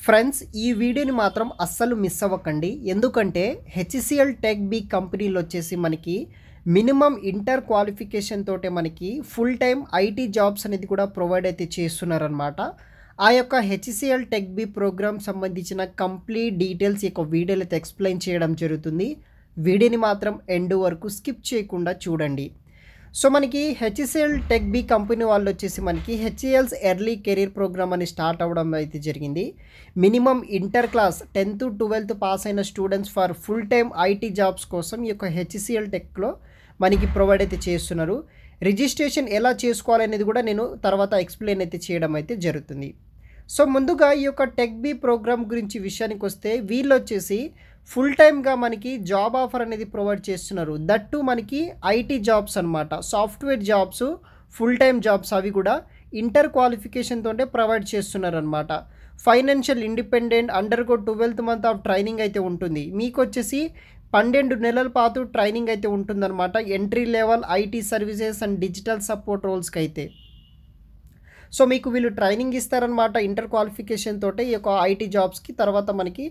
Friends, ఈ వీడియోని మాత్రం అస్సలు మిస్ అవ్వకండి. ఎందుకంటే హెచ్సిఎల్ టెక్ బీ కంపెనీలో వచ్చేసి మనకి మినిమం ఇంటర్ క్వాలిఫికేషన్ తోటే మనకి ఫుల్ టైం ఐటీ జాబ్స్ అనేది కూడా ప్రొవైడ్ అయితే చేస్తున్నారనమాట. ఆ యొక్క హెచ్సిఎల్ టెక్ బీ ప్రోగ్రామ్ సంబంధించిన కంప్లీట్ డీటెయిల్స్ ఈ యొక్క వీడియోలో అయితే ఎక్స్ప్లెయిన్ చేయడం జరుగుతుంది. వీడియోని మాత్రం ఎండ్ వరకు స్కిప్ చేయకుండా చూడండి. సో మనకి హెచ్సిఎల్ టెక్ బీ కంపెనీ వాళ్ళు వచ్చేసి మనకి హెచ్సిఎల్స్ ఎర్లీ కెరీర్ ప్రోగ్రామ్ అని స్టార్ట్ అవ్వడం అయితే జరిగింది. Minimum inter class 10th 12th pass అయిన students for full time IT jobs కోసం ఈ యొక్క హెచ్సిఎల్ టెక్లో మనకి ప్రొవైడ్ అయితే చేస్తున్నారు. రిజిస్ట్రేషన్ ఎలా చేసుకోవాలనేది కూడా నేను తర్వాత ఎక్స్ప్లెయిన్ అయితే చేయడం అయితే జరుగుతుంది. సో ముందుగా ఈ యొక్క టెక్ బీ ప్రోగ్రామ్ గురించి విషయానికి వస్తే వీళ్ళు వచ్చేసి ఫుల్ టైమ్గా మనకి జాబ్ ఆఫర్ అనేది ప్రొవైడ్ చేస్తున్నారు. దట్టు మనకి ఐటీ జాబ్స్ అనమాట, software jobs, full time jobs అవి కూడా ఇంటర్ క్వాలిఫికేషన్తోనే ప్రొవైడ్ చేస్తున్నారు అనమాట. Financial independent, undergo 12th month of training అయితే ఉంటుంది. మీకు వచ్చేసి 12 నెలల పాటు ట్రైనింగ్ అయితే ఉంటుందన్నమాట. Entry level IT services and digital support రోల్స్కి అయితే. సో మీకు వీళ్ళు ట్రైనింగ్ ఇస్తారనమాట ఇంటర్ క్వాలిఫికేషన్ తోటే ఈ యొక్క ఐటీ జాబ్స్కి. తర్వాత మనకి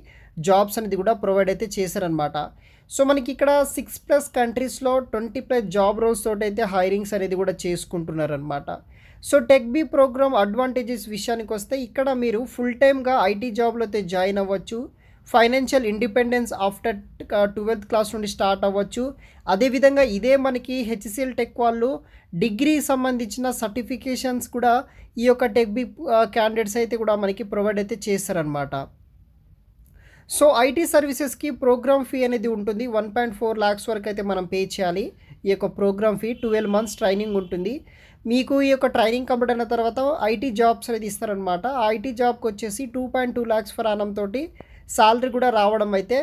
జాబ్స్ అనేది కూడా ప్రొవైడ్ అయితే చేశారనమాట. సో మనకి ఇక్కడ 6+ కంట్రీస్లో 20+ జాబ్ రోల్స్ తోటి అయితే హైరింగ్స్ అనేది కూడా చేసుకుంటున్నారనమాట. So TechBee program advantages విషయానికి వస్తే ఇక్కడ మీరు ఫుల్ టైమ్గా ఐటీ జాబ్లో అయితే జాయిన్ అవ్వచ్చు. Financial independence after 12th class నుండి స్టార్ట్ అవ్వచ్చు. అదేవిధంగా ఇదే మనకి హెచ్సిఎల్ టెక్ వాళ్ళు డిగ్రీ సంబంధించిన సర్టిఫికేషన్స్ కూడా ఈ యొక్క టెక్ బీ క్యాండిడేట్స్ అయితే కూడా మనకి ప్రొవైడ్ అయితే చేస్తారనమాట. సో ఐటీ సర్వీసెస్కి ప్రోగ్రామ్ ఫీ అనేది ఉంటుంది. 1.4 lakhs వరకు అయితే మనం పే చేయాలి. ఈ యొక్క ప్రోగ్రామ్ ఫీ 12 months ట్రైనింగ్ ఉంటుంది. మీకు ఈ యొక్క ట్రైనింగ్ కంప్లీట్ అయిన తర్వాత ఐటీ జాబ్స్ అనేది ఇస్తారనమాట. ఆ ఐటీ జాబ్కి వచ్చేసి 2.2 lakhs per annum తోటి శాలరీ కూడా రావడం అయితే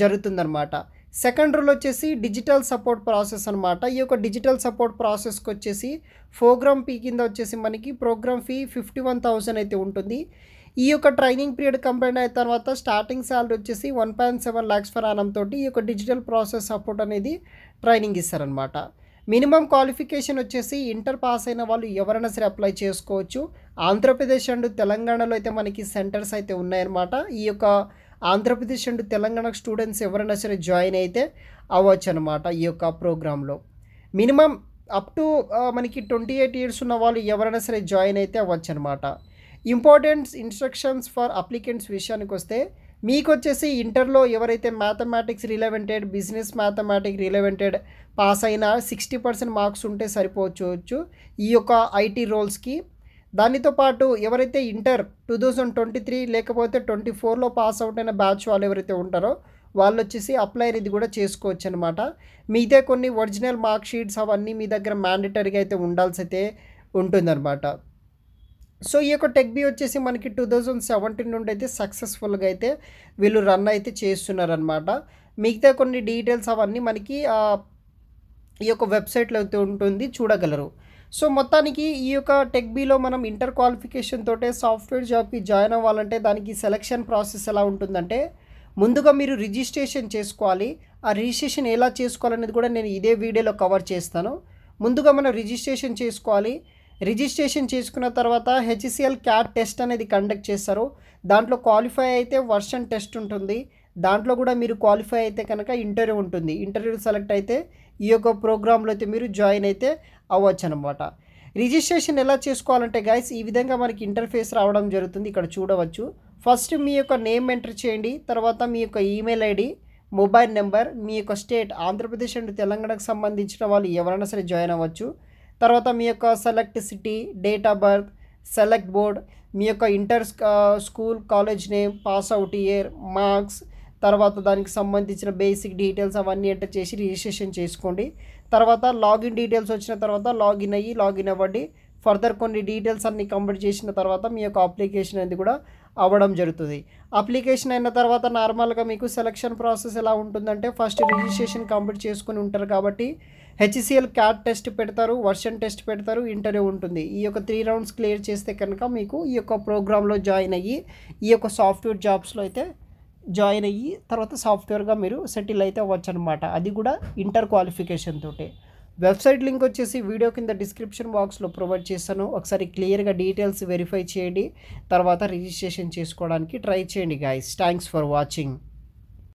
జరుగుతుందన్నమాట. సెకండ్ రూల్ వచ్చేసి డిజిటల్ సపోర్ట్ ప్రాసెస్ అనమాట. ఈ యొక్క డిజిటల్ సపోర్ట్ ప్రాసెస్కి వచ్చేసి ప్రోగ్రామ్ ఫీ కింద వచ్చేసి మనకి ప్రోగ్రామ్ ఫీ 51,000 అయితే ఉంటుంది. ఈ యొక్క ట్రైనింగ్ పీరియడ్ కంప్లీట్ అయిన తర్వాత స్టార్టింగ్ శాలరీ వచ్చేసి 1.7 lakhs per annum తోటి ఈ యొక్క డిజిటల్ ప్రాసెస్ సపోర్ట్ అనేది ట్రైనింగ్ ఇస్తారనమాట. మినిమం క్వాలిఫికేషన్ వచ్చేసి ఇంటర్ పాస్ అయిన వాళ్ళు ఎవరైనా సరే అప్లై చేసుకోవచ్చు. ఆంధ్రప్రదేశ్ అండ్ తెలంగాణలో అయితే మనకి సెంటర్స్ అయితే ఉన్నాయన్నమాట. ఈ యొక్క ఆంధ్రప్రదేశ్ అండ్ తెలంగాణ స్టూడెంట్స్ ఎవరైనా సరే జాయిన్ అయితే అవ్వచ్చు అనమాట. ఈ యొక్క ప్రోగ్రాంలో మినిమం అప్ టు మనకి 28 years ఉన్న వాళ్ళు ఎవరైనా సరే జాయిన్ అయితే అవ్వచ్చు అనమాట. ఇంపార్టెంట్ ఇన్స్ట్రక్షన్స్ ఫర్ అప్లికెంట్స్ విషయానికి వస్తే మీకు వచ్చేసి ఇంటర్లో ఎవరైతే మ్యాథమెటిక్స్ రిలవెంటెడ్, బిజినెస్ మ్యాథమెటిక్స్ రిలవెంటెడ్ పాస్ అయినా 60% మార్క్స్ ఉంటే సరిపోవచ్చు ఈ యొక్క ఐటీ రోల్స్కి. దానితో పాటు ఎవరైతే ఇంటర్ 2023 లేకపోతే 24లో పాస్ అవుట్ అయిన బ్యాచ్ వాళ్ళు ఎవరైతే ఉంటారో వాళ్ళు వచ్చేసి అప్లై అనేది కూడా చేసుకోవచ్చు అనమాట. మిగతా కొన్ని ఒరిజినల్ మార్క్ షీట్స్ అవన్నీ మీ దగ్గర మ్యాండేటరీగా అయితే ఉండాల్సి అయితే ఉంటుందన్నమాట. సో ఈ యొక్క టెక్ బీ వచ్చేసి మనకి 2017 నుండి అయితే సక్సెస్ఫుల్గా అయితే వీళ్ళు రన్ అయితే చేస్తున్నారనమాట. మిగతా కొన్ని డీటెయిల్స్ అవన్నీ మనకి ఈ యొక్క వెబ్సైట్లో అయితే ఉంటుంది, చూడగలరు. సో మొత్తానికి ఈ యొక్క టెక్ బీలో మనం ఇంటర్ క్వాలిఫికేషన్ తోటే సాఫ్ట్వేర్ జాబ్కి జాయిన్ అవ్వాలంటే దానికి సెలక్షన్ ప్రాసెస్ ఎలా ఉంటుందంటే ముందుగా మీరు రిజిస్ట్రేషన్ చేసుకోవాలి. ఆ రిజిస్ట్రేషన్ ఎలా చేసుకోవాలనేది కూడా నేను ఇదే వీడియోలో కవర్ చేస్తాను. ముందుగా మనం రిజిస్ట్రేషన్ చేసుకోవాలి. రిజిస్ట్రేషన్ చేసుకున్న తర్వాత హెచ్సిఎల్ క్యాట్ టెస్ట్ అనేది కండక్ట్ చేస్తారు. దాంట్లో క్వాలిఫై అయితే వర్షన్ టెస్ట్ ఉంటుంది. దాంట్లో కూడా మీరు క్వాలిఫై అయితే కనుక ఇంటర్వ్యూ ఉంటుంది. ఇంటర్వ్యూ సెలెక్ట్ అయితే ఈ యొక్క ప్రోగ్రాంలో అయితే మీరు జాయిన్ అయితే అవ్వచ్చు అనమాట. రిజిస్ట్రేషన్ ఎలా చేసుకోవాలంటే గైస్ ఈ విధంగా మనకి ఇంటర్ఫేస్ రావడం జరుగుతుంది. ఇక్కడ చూడవచ్చు. ఫస్ట్ మీ యొక్క నేమ్ ఎంటర్ చేయండి. తర్వాత మీ యొక్క ఈమెయిల్ ఐడి, మొబైల్ నెంబర్, మీ యొక్క స్టేట్ ఆంధ్రప్రదేశ్ అండ్ తెలంగాణకు సంబంధించిన వాళ్ళు ఎవరైనా సరే జాయిన్ అవ్వచ్చు. తర్వాత మీ యొక్క select city, date of birth, select board, మీ యొక్క inter school college name, pass out year, marks, తర్వాత దానికి సంబంధించిన బేసిక్ డీటెయిల్స్ అవన్నీ ఎంటర్ చేసి రిజిస్ట్రేషన్ చేసుకోండి. తర్వాత లాగిన్ డీటెయిల్స్ వచ్చిన తర్వాత లాగిన్ అవ్వండి. ఫర్దర్ కొన్ని డీటెయిల్స్ అన్ని కంప్లీట్ చేసిన తర్వాత మీ యొక్క అప్లికేషన్ అనేది కూడా అవ్వడం జరుగుతుంది. అప్లికేషన్ అయిన తర్వాత నార్మల్గా మీకు సెలక్షన్ ప్రాసెస్ ఎలా ఉంటుందంటే ఫస్ట్ రిజిస్ట్రేషన్ కంప్లీట్ చేసుకుని ఉంటారు కాబట్టి హెచ్సిఎల్ క్యాట్ టెస్ట్ పెడతారు, వర్షన్ టెస్ట్ పెడతారు, ఇంటర్వ్యూ ఉంటుంది. ఈ యొక్క 3 rounds క్లియర్ చేస్తే కనుక మీకు ఈ యొక్క ప్రోగ్రాంలో జాయిన్ అయ్యి ఈ యొక్క సాఫ్ట్వేర్ జాబ్స్లో అయితే జాయిన్ అయ్యి తర్వాత సాఫ్ట్వేర్గా మీరు సెటిల్ అయితే అవ్వచ్చు అనమాట. అది కూడా ఇంటర్ క్వాలిఫికేషన్ తోటే. వెబ్సైట్ లింక్ వచ్చేసి వీడియో కింద డిస్క్రిప్షన్ బాక్స్లో ప్రొవైడ్ చేస్తాను. ఒకసారి క్లియర్గా డీటెయిల్స్ వెరిఫై చేయండి, తర్వాత రిజిస్ట్రేషన్ చేసుకోవడానికి ట్రై చేయండి గైస్. Thanks for watching.